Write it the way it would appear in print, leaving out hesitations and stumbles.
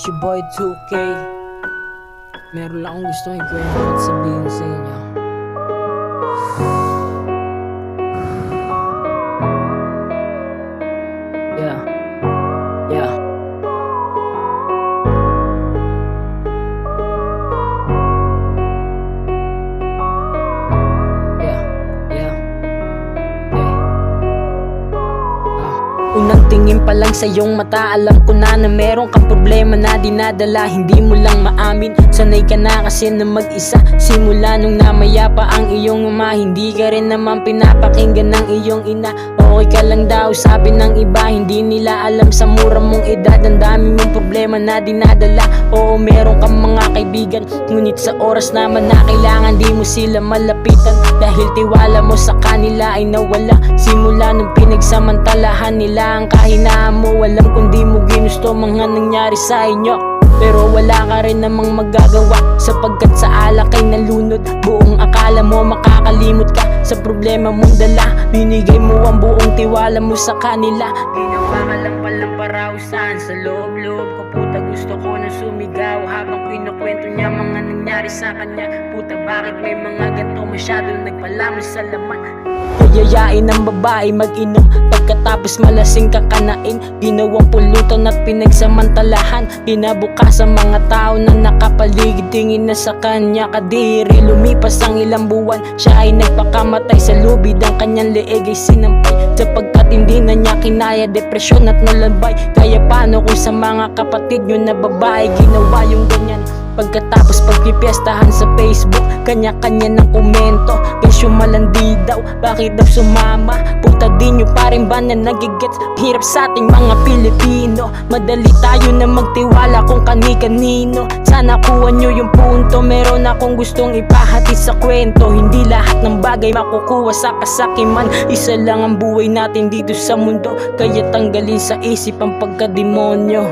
It's your boy 2K. Meron lang akong gustong ikwento at sabihin sa inyo. Yeah. Yeah. Unang tingin pa lang sa iyong mata, alam ko na meron kang problema na dinadala, hindi mo lang maamin. Sanay ka na kasi na mag-isa, simula nung namaya pa ang iyong ama. Hindi ka rin naman pinapakinggan ng iyong ina. Okay ka lang daw sabi ng iba, hindi nila alam sa mura mong edad ang dami mong problema na dinadala. Oo, meron kang mga kaibigan, ngunit sa oras naman na kailangan di mo sila malapitan, dahil tiwala mo sa kanila ay nawala. Simula nung pinagsamantalahan nila ang kahinaan mo, alam kung di mo ginusto mga nangyari sa inyo. Pero wala ka rin namang magagawa, sapagkat sa alak ay nalunod. Buong akala mo makakalimot ka sa problema mong dala. Binigay mo ang buong tiwala mo sa kanila. Ginawa ka lang palang parausan sa loob-loob ko. Puta, gusto ko na sumigaw habang kinukwento niya mga nangyari sa kanya. Puta, bakit may mga ganito masyadong nagpalaman sa laman? Yayain ng babae mag-inom, pagkatapos malasing kakanain. Ginawang pulutan at pinagsamantalahan. Kinabukas ang mga tao na nakapaligid, tingin na sa kanya kadiri. Lumipas ang ilang buwan, siya ay nagpakamatay sa lubid. Ang kanyang leeg ay sinampay, sapagkat hindi na niya kinaya, depresyon at nalambay. Kaya paano kung sa mga kapatid nyo na babae ginawa yung ganyan? Pagkatapos pagpipiestahan sa Facebook, kanya-kanya ng komento. Kesyo malandi daw, bakit daw sumama? Puta, di nyo pa rin ba na nagigets? Hirap sa ating mga Pilipino, madali tayo na magtiwala kung kani-kanino. Sana kuha nyo yung punto, meron akong gustong ipahati sa kwento. Hindi lahat ng bagay makukuha sa kasakiman. Isa lang ang buhay natin dito sa mundo, kaya tanggalin sa isip ang pagkademonyo.